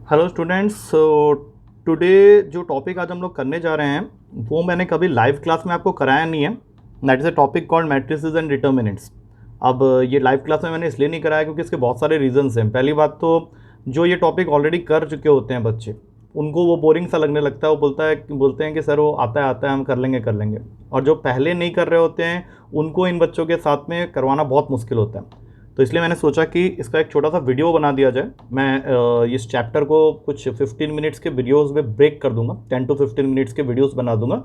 Hello students. Today जो topic आज हम लोग करने जा रहे हैं वो मैंने कभी लाइव क्लास में आपको कराया नहीं है। That is a topic called matrices and determinants. अब ये लाइव क्लास में मैंने इसलिए नहीं कराया क्योंकि इसके बहुत सारे रीजंस हैं। पहली बात तो जो ये टॉपिक ऑलरेडी कर चुके होते हैं बच्चे, उनको वो बोरिंग सा लगने लगता है। वो बोलते हैं कि सर वो आता है हम कर लेंगे। और जो पहले नहीं कर रहे होते हैं उनको इन बच्चों के साथ में करवाना बहुत मुश्किल होता है। तो इसलिए मैंने सोचा कि इसका एक छोटा सा वीडियो बना दिया जाए। मैं इस चैप्टर को कुछ 15 मिनट्स के वीडियोस में ब्रेक कर दूंगा, 10 to 15 मिनट्स के वीडियोस बना दूंगा।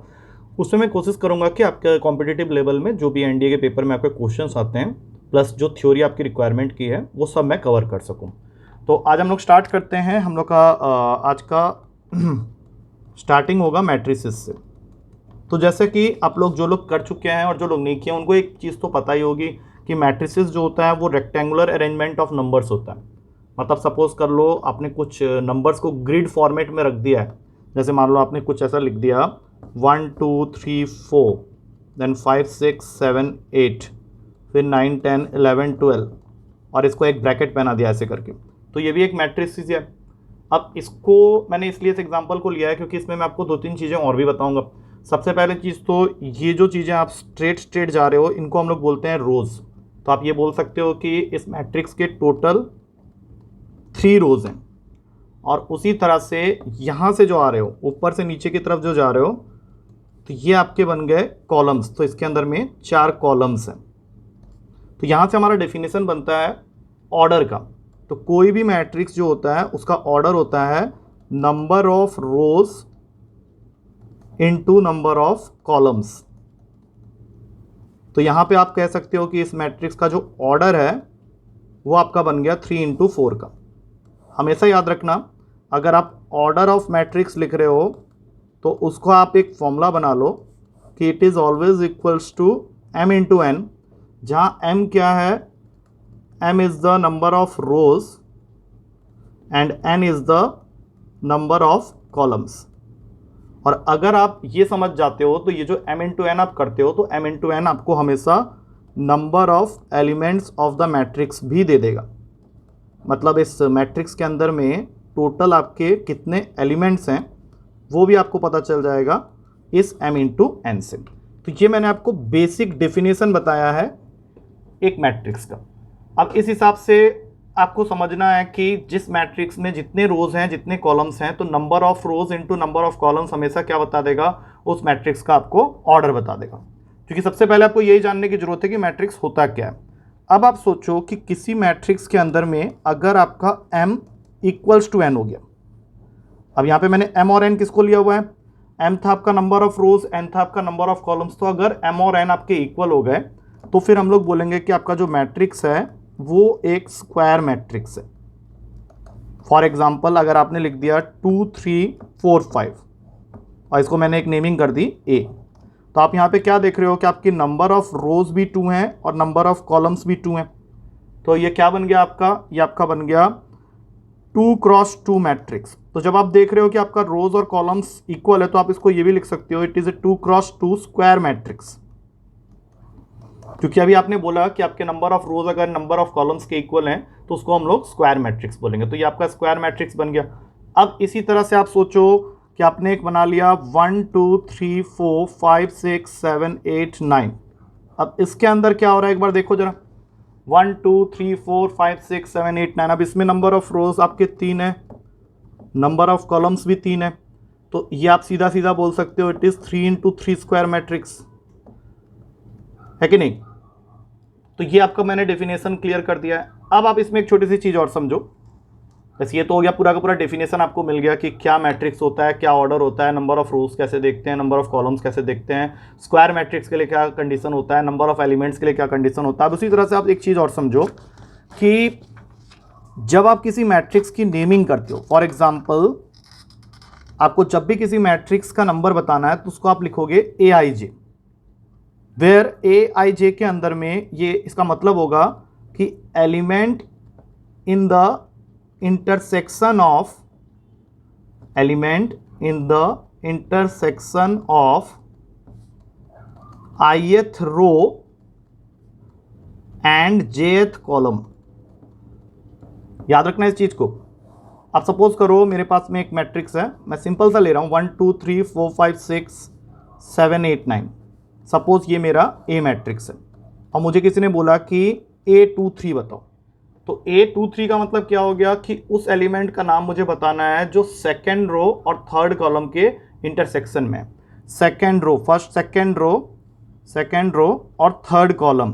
उसमें मैं कोशिश करूंगा कि आपके कॉम्पिटिटिव लेवल में जो भी एनडीए के पेपर में आपके क्वेश्चंस आते हैं प्लस जो थ्योरी आपकी रिक्वायरमेंट की है वो सब मैं कवर कर सकूं। तो आज हम लोग स्टार्ट करते हैं। हम लोग का आज का स्टार्टिंग होगा मैट्रिसेस से। तो जैसे कि आप लोग जो लोग कर चुके हैं और जो लोग नहीं किए उनको एक चीज़ तो पता ही होगी कि मैट्रिसेस जो होता है वो रेक्टेंगुलर अरेंजमेंट ऑफ नंबर्स होता है। मतलब सपोज कर लो आपने कुछ नंबर्स को ग्रिड फॉर्मेट में रख दिया है। जैसे मान लो आपने कुछ ऐसा लिख दिया 1 2 3 4, देन 5 6 7 8, फिर 9 10 11 12 और इसको एक ब्रैकेट पहना दिया ऐसे करके। तो ये भी एक मैट्रिसेस है। अब इसको मैंने इसलिए इस एग्जांपल को लिया है क्योंकि इसमें मैं आपको 2-3 चीज़ें और भी बताऊंगा। सबसे पहले चीज़ तो ये जो चीज़ें आप स्ट्रेट जा रहे हो इनको हम लोग बोलते हैं रोज़। तो आप ये बोल सकते हो कि इस मैट्रिक्स के टोटल 3 रोज़ हैं। और उसी तरह से यहाँ से जो आ रहे हो ऊपर से नीचे की तरफ जो जा रहे हो तो ये आपके बन गए कॉलम्स। तो इसके अंदर में 4 कॉलम्स हैं। तो यहाँ से हमारा डेफिनेशन बनता है ऑर्डर का। तो कोई भी मैट्रिक्स जो होता है उसका ऑर्डर होता है number of rose into number of columns. तो यहां पे आप कह सकते हो कि इस मैट्रिक्स का जो ऑर्डर है वो आपका बन गया 3 into 4 का। हमेशा याद रखना, अगर आप ऑर्डर ऑफ मैट्रिक्स लिख रहे हो तो उसको आप एक फॉर्मूला बना लो कि it is always equals to m into n, जहाँ m क्या है, m is the number of rows and n is the number of columns. और अगर आप ये समझ जाते हो तो ये जो m into n आप करते हो तो m into n आपको हमेशा number of elements of the matrix भी दे देगा। मतलब इस मैट्रिक्स के अंदर में टोटल आपके कितने एलिमेंट्स हैं वो भी आपको पता चल जाएगा इस m into n से। तो ये मैंने आपको बेसिक डेफिनेशन बताया है एक मैट्रिक्स का। अब इस हिसाब से आपको समझना है कि जिस मैट्रिक्स में जितने रोज हैं जितने कॉलम्स हैं तो number of rose into number of columns हमेशा क्या बता देगा, उस मैट्रिक्स का आपको ऑर्डर बता देगा। क्योंकि सबसे पहले आपको यही जानने की जरूरत है कि मैट्रिक्स होता क्या है। अब आप सोचो कि किसी मैट्रिक्स के अंदर में अगर आपका m इक्वल्स टू n हो गया। अब यहाँ पे मैंने m और n किसको लिया हुआ है, m था आपका नंबर ऑफ रोज, n था आपका नंबर ऑफ कॉलम्स। तो अगर m और n आपके इक्वल हो गए तो फिर हम लोग बोलेंगे कि आपका जो मैट्रिक्स है वो एक स्क्वायर मैट्रिक्स है। फॉर एग्जाम्पल अगर आपने लिख दिया 2 3 4 5 और इसको मैंने एक नेमिंग कर दी a, तो आप यहाँ पे क्या देख रहे हो कि आपकी नंबर ऑफ रोज भी 2 हैं और नंबर ऑफ कॉलम्स भी 2 हैं। तो ये क्या बन गया आपका, ये आपका बन गया 2 क्रॉस 2 मैट्रिक्स। तो जब आप देख रहे हो कि आपका रोज और कॉलम्स इक्वल है तो आप इसको ये भी लिख सकते हो, it is a 2 cross 2 square matrix. क्योंकि अभी आपने बोला कि आपके नंबर ऑफ रोज अगर नंबर ऑफ कॉलम्स के इक्वल हैं तो उसको हम लोग स्क्वायर मैट्रिक्स बोलेंगे। तो ये आपका स्क्वायर मैट्रिक्स बन गया। अब इसी तरह से आप सोचो कि आपने एक बना लिया 1 2 3 4 5 6 7 8 9। अब इसके अंदर क्या हो रहा है एक बार देखो जरा, 1 2 3 4 5 6 7 8 9। अब इसमें नंबर ऑफ रोज आपके 3 है, नंबर ऑफ कॉलम्स भी 3 है। तो ये आप सीधा सीधा बोल सकते हो it is 3 into 3 square matrix, है कि नहीं। तो ये आपका मैंने डेफिनेशन क्लियर कर दिया है। अब आप इसमें एक छोटी सी चीज़ और समझो। बस ये तो हो गया, पूरा का पूरा डेफिनेशन आपको मिल गया कि क्या मैट्रिक्स होता है, क्या ऑर्डर होता है, नंबर ऑफ रोज कैसे देखते हैं, नंबर ऑफ कॉलम्स कैसे देखते हैं, स्क्वायर मैट्रिक्स के लिए क्या कंडीशन होता है, नंबर ऑफ एलिमेंट्स के लिए क्या कंडीशन होता है। अब उसी तरह से आप एक चीज़ और समझो कि जब आप किसी मैट्रिक्स की नेमिंग करते हो, फॉर एग्जाम्पल आपको जब भी किसी मैट्रिक्स का नंबर बताना है तो उसको आप लिखोगे AIJ, वेयर AIJ के अंदर में ये इसका मतलब होगा कि element in the intersection of ith row and jth column. याद रखना इस चीज को। अब सपोज करो मेरे पास में एक मैट्रिक्स है, मैं सिंपल सा ले रहा हूँ 1 2 3 4 5 6 7 8 9। सपोज ये मेरा ए मैट्रिक्स है और मुझे किसी ने बोला कि A23 बताओ। तो A23 का मतलब क्या हो गया कि उस एलिमेंट का नाम मुझे बताना है जो सेकेंड रो और थर्ड कॉलम के इंटरसेक्शन में, second row, first second row और थर्ड कॉलम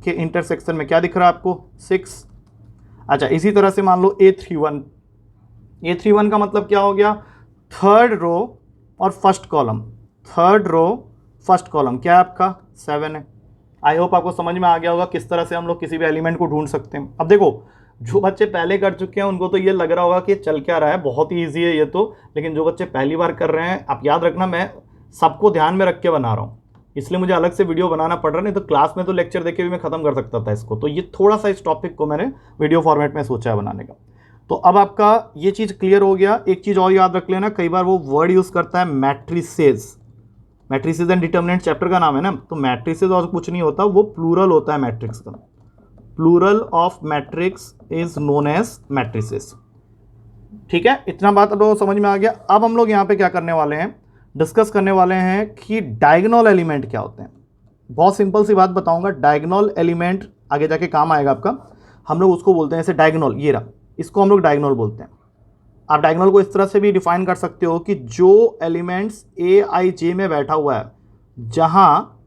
के इंटरसेक्शन में क्या दिख रहा है आपको 6। अच्छा, इसी तरह से मान लो A31 का मतलब क्या हो गया, थर्ड रो और first column, third row first column क्या है आपका 7 है। आई होप आपको समझ में आ गया होगा किस तरह से हम लोग किसी भी एलिमेंट को ढूंढ सकते हैं। अब देखो, जो बच्चे पहले कर चुके हैं उनको तो ये लग रहा होगा कि चल क्या रहा है, बहुत ही ईजी है ये तो, लेकिन जो बच्चे पहली बार कर रहे हैं, आप याद रखना मैं सबको ध्यान में रख के बना रहा हूँ, इसलिए मुझे अलग से वीडियो बनाना पड़ रहा है, नहीं तो क्लास में तो लेक्चर देख के भी मैं खत्म कर सकता था इसको। तो ये थोड़ा सा इस टॉपिक को मैंने वीडियो फॉर्मेट में सोचा है बनाने का। तो अब आपका ये चीज़ क्लियर हो गया। एक चीज़ और याद रख लेना, कई बार वो वर्ड यूज़ करता है matrices, matrices and determinant chapter का नाम है ना, तो मैट्रिसेस और कुछ नहीं होता, वो प्लूरल होता है मैट्रिक्स का। Plural of matrix is known as matrices. ठीक है, इतना बात अब समझ में आ गया। अब हम लोग यहाँ पे क्या करने वाले हैं, डिस्कस करने वाले हैं कि डायगोनल एलिमेंट क्या होते हैं। बहुत सिंपल सी बात बताऊंगा, डायगोनल एलिमेंट आगे जाके काम आएगा आपका। हम लोग उसको बोलते हैं जैसे डायगोनल, ये रहा, इसको हम लोग डायगोनल बोलते हैं। आप डायगोनल को इस तरह से भी डिफाइन कर सकते हो कि जो एलिमेंट्स ए आई जे में बैठा हुआ है, जहाँ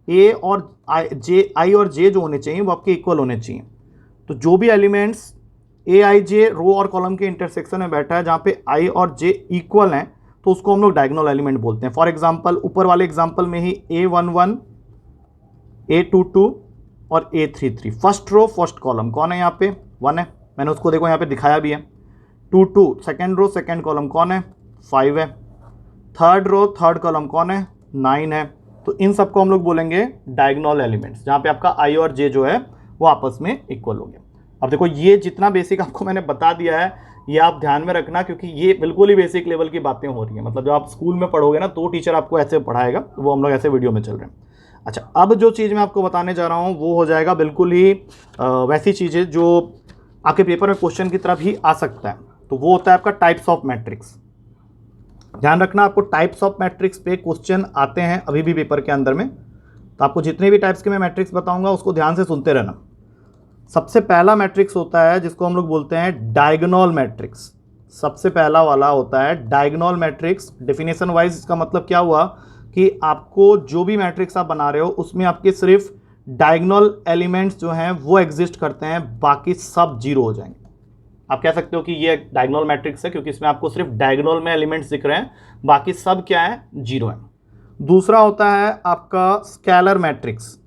ए और आई और जे जो होने चाहिए वो आपके इक्वल होने चाहिए। तो जो भी एलिमेंट्स ए आई जे रो और कॉलम के इंटरसेक्शन में बैठा है, जहाँ पे आई और जे इक्वल हैं, तो उसको हम लोग डायगोनल एलिमेंट बोलते हैं। फॉर एग्जांपल, ऊपर वाले एग्जांपल में ही A11, A22 और A33, first row first column कौन है, यहाँ पे 1 है, मैंने उसको देखो यहाँ पे दिखाया भी है। 22 सेकेंड रो सेकेंड कॉलम कौन है, 5 है। थर्ड रो थर्ड कॉलम कौन है, 9 है। तो इन सबको हम लोग बोलेंगे डायगोनल एलिमेंट्स, जहाँ पे आपका आई और जे जो है वो आपस में इक्वल हो गया। अब देखो, ये जितना बेसिक आपको मैंने बता दिया है, ये आप ध्यान में रखना, क्योंकि ये बिल्कुल ही बेसिक लेवल की बातें हो रही हैं। मतलब जब आप स्कूल में पढ़ोगे ना, तो टीचर आपको ऐसे पढ़ाएगा, वो हम लोग ऐसे वीडियो में चल रहे हैं। अच्छा, अब जो चीज़ मैं आपको बताने जा रहा हूँ वो हो जाएगा बिल्कुल ही वैसी चीज़ें जो आपके पेपर में क्वेश्चन की तरह भी आ सकता है। तो वो होता है आपका टाइप्स ऑफ मैट्रिक्स। ध्यान रखना, आपको टाइप्स ऑफ मैट्रिक्स पे क्वेश्चन आते हैं अभी भी पेपर के अंदर में। तो आपको जितने भी टाइप्स के मैं मैट्रिक्स बताऊंगा उसको ध्यान से सुनते रहना। सबसे पहला मैट्रिक्स होता है जिसको हम लोग बोलते हैं डायगोनल मैट्रिक्स। सबसे पहला वाला होता है डायगोनल मैट्रिक्स। डेफिनेशन वाइज इसका मतलब क्या हुआ कि आपको जो भी मैट्रिक्स आप बना रहे हो उसमें आपके सिर्फ डायगोनल एलिमेंट्स जो हैं वो एग्जिस्ट करते हैं, बाकी सब जीरो हो जाएंगे। आप कह सकते हो कि ये डायगोनल मैट्रिक्स है क्योंकि इसमें आपको सिर्फ डायगोनल में एलिमेंट्स दिख रहे हैं, बाकी सब क्या है, जीरो है। दूसरा होता है आपका स्केलर मैट्रिक्स।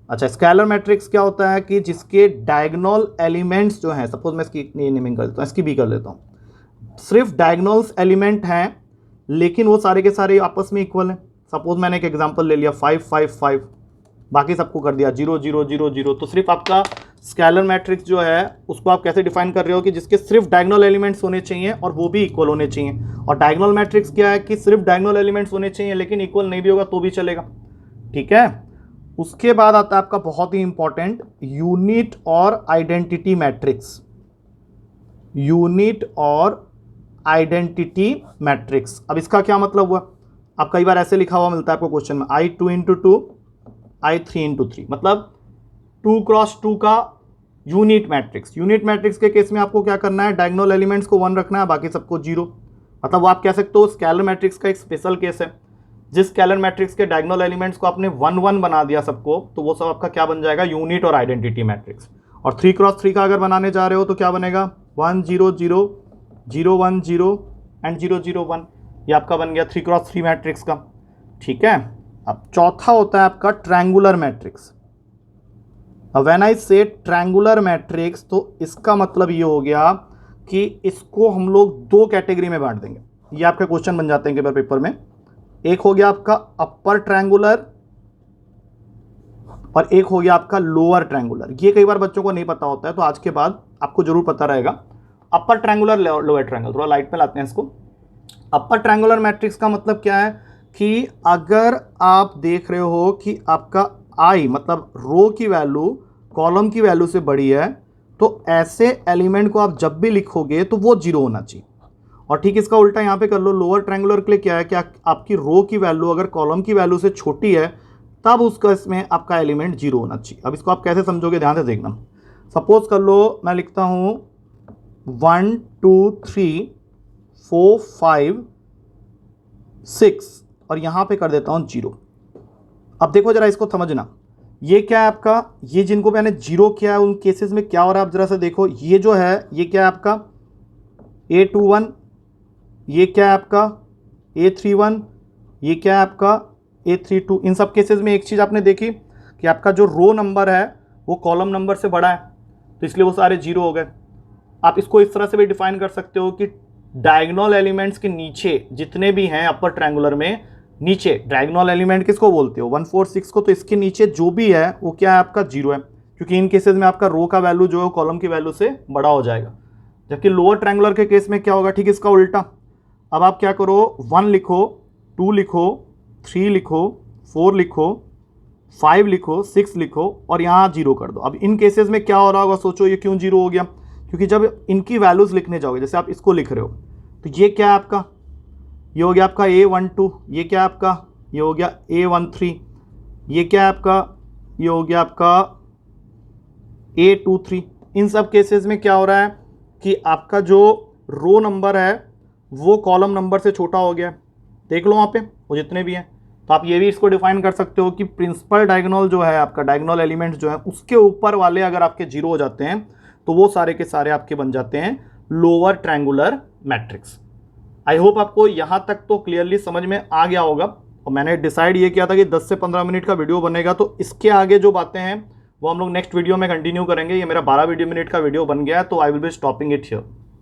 अच्छा, स्केलर मैट्रिक्स क्या होता है कि जिसके डायगोनल एलिमेंट्स जो हैं, सपोज मैं इसकी नेमिंग कर देता हूँ, इसकी भी कर देता हूँ, सिर्फ डायगोनल्स एलिमेंट हैं लेकिन वो सारे के सारे आपस में इक्वल हैं। सपोज मैंने एक एग्जांपल ले लिया 5 5 5, बाकी सबको कर दिया 0 0 0 0। तो सिर्फ आपका स्केलर मैट्रिक्स जो है उसको आप कैसे डिफाइन कर रहे हो कि जिसके सिर्फ डायगोनल एलिमेंट्स होने चाहिए और वो भी इक्वल होने चाहिए। और डायगोनल मैट्रिक्स क्या है कि सिर्फ डायगोनल एलिमेंट्स होने चाहिए लेकिन इक्वल नहीं भी होगा तो भी चलेगा। ठीक है, उसके बाद आता है आपका बहुत ही इंपॉर्टेंट यूनिट और आइडेंटिटी मैट्रिक्स। यूनिट और आइडेंटिटी मैट्रिक्स, अब इसका क्या मतलब हुआ, अब कई बार ऐसे लिखा हुआ मिलता है आपको क्वेश्चन में I2 × 2 I3 × 3, मतलब 2 × 2 का यूनिट मैट्रिक्स। यूनिट मैट्रिक्स के केस में आपको क्या करना है, डायगोनल एलिमेंट्स को 1 रखना है, बाकी सबको 0। मतलब वो आप कह सकते हो स्केलर मैट्रिक्स का एक स्पेशल केस है। जिस स्केलर मैट्रिक्स के डायगोनल एलिमेंट्स को आपने 1 1 बना दिया सबको, तो वो सब आपका क्या बन जाएगा, यूनिट और आइडेंटिटी मैट्रिक्स। और 3 × 3 का अगर बनाने जा रहे हो तो क्या बनेगा, 1 0 0 0 1 0 एंड 0 0 1। ये आपका बन गया 3 × 3 मैट्रिक्स का। ठीक है, अब चौथा होता है आपका ट्रायंगुलर मैट्रिक्स। अब व्हेन आई से ट्रायंगुलर मैट्रिक्स, तो इसका मतलब ये हो गया कि इसको हम लोग 2 कैटेगरी में बांट देंगे। ये आपका क्वेश्चन बन जाते हैं कई बार पेपर में। एक हो गया आपका अपर ट्रायंगुलर और एक हो गया आपका लोअर ट्रायंगुलर। ये कई बार बच्चों को नहीं पता होता है, तो आज के बाद आपको जरूर पता रहेगा। अपर ट्रायंगुलर, लोअर ट्रायंगुलर, थोड़ा लाइट में लाते हैं इसको। अपर ट्रायंगुलर मैट्रिक्स का मतलब क्या है कि अगर आप देख रहे हो कि आपका आई मतलब रो की वैल्यू कॉलम की वैल्यू से बड़ी है, तो तो ऐसे एलिमेंट को आप जब भी लिखोगे तो वो 0 होना चाहिए। और ठीक इसका उल्टा यहाँ पे कर लो, लोअर ट्रायंगुलर के लिए क्या है कि आपकी रो की वैल्यू अगर कॉलम की वैल्यू से छोटी है तब उसका इसमें आपका एलिमेंट 0 होना चाहिए। अब इसको आप कैसे समझोगे, ध्यान से देखना। सपोज कर लो मैं लिखता हूँ 1 2 3 4 5 6 और यहाँ पे कर देता हूँ 0। अब देखो जरा इसको समझना, ये क्या है आपका, ये जिनको मैंने 0 किया है उन केसेस में क्या हो रहा है आप जरा सा देखो। ये जो है ये क्या है आपका A21, ये क्या है आपका A31, ये क्या है आपका A32। इन सब केसेस में एक चीज़ आपने देखी कि आपका जो रो नंबर है वो कॉलम नंबर से बड़ा है, तो इसलिए वो सारे 0 हो गए। आप इसको इस तरह से भी डिफाइन कर सकते हो कि डायगोनल एलिमेंट्स के नीचे जितने भी हैं अपर ट्रायंगुलर में, नीचे डायगोनल एलिमेंट किसको बोलते हो 1 4 6 को, तो इसके नीचे जो भी है वो क्या है आपका 0 है, क्योंकि इन केसेस में आपका रो का वैल्यू जो है कॉलम की वैल्यू से बड़ा हो जाएगा। जबकि लोअर ट्रायंगुलर के केस में क्या होगा, ठीक इसका उल्टा। अब आप क्या करो, 1 लिखो, 2 लिखो, 3 लिखो, 4 लिखो, 5 लिखो, 6 लिखो और यहाँ 0 कर दो। अब इन केसेस में क्या हो रहा होगा, सोचो ये क्यों 0 हो गया, क्योंकि जब इनकी वैल्यूज लिखने जाओगे, जैसे आप इसको लिख रहे हो तो ये क्या है आपका, ये हो गया आपका A12, ये क्या है आपका, ये हो गया A13, ये क्या है आपका, ये हो गया आपका A23। इन सब केसेस में क्या हो रहा है कि आपका जो रो नंबर है वो कॉलम नंबर से छोटा हो गया। देख लो वहाँ पे वो जितने भी हैं। तो आप ये भी इसको डिफाइन कर सकते हो कि प्रिंसिपल डायगोनल जो है आपका, डायगोनल एलिमेंट्स जो है उसके ऊपर वाले अगर आपके 0 हो जाते हैं तो वो सारे के सारे आपके बन जाते हैं lower triangular matrix. I hope आपको यहाँ तक तो क्लियरली समझ में आ गया होगा। और मैंने डिसाइड ये किया था कि 10 से 15 मिनट का वीडियो बनेगा, तो इसके आगे जो बातें हैं वो हम लोग नेक्स्ट वीडियो में कंटिन्यू करेंगे। ये मेरा 12 मिनट का वीडियो बन गया है, तो I will be stopping it here.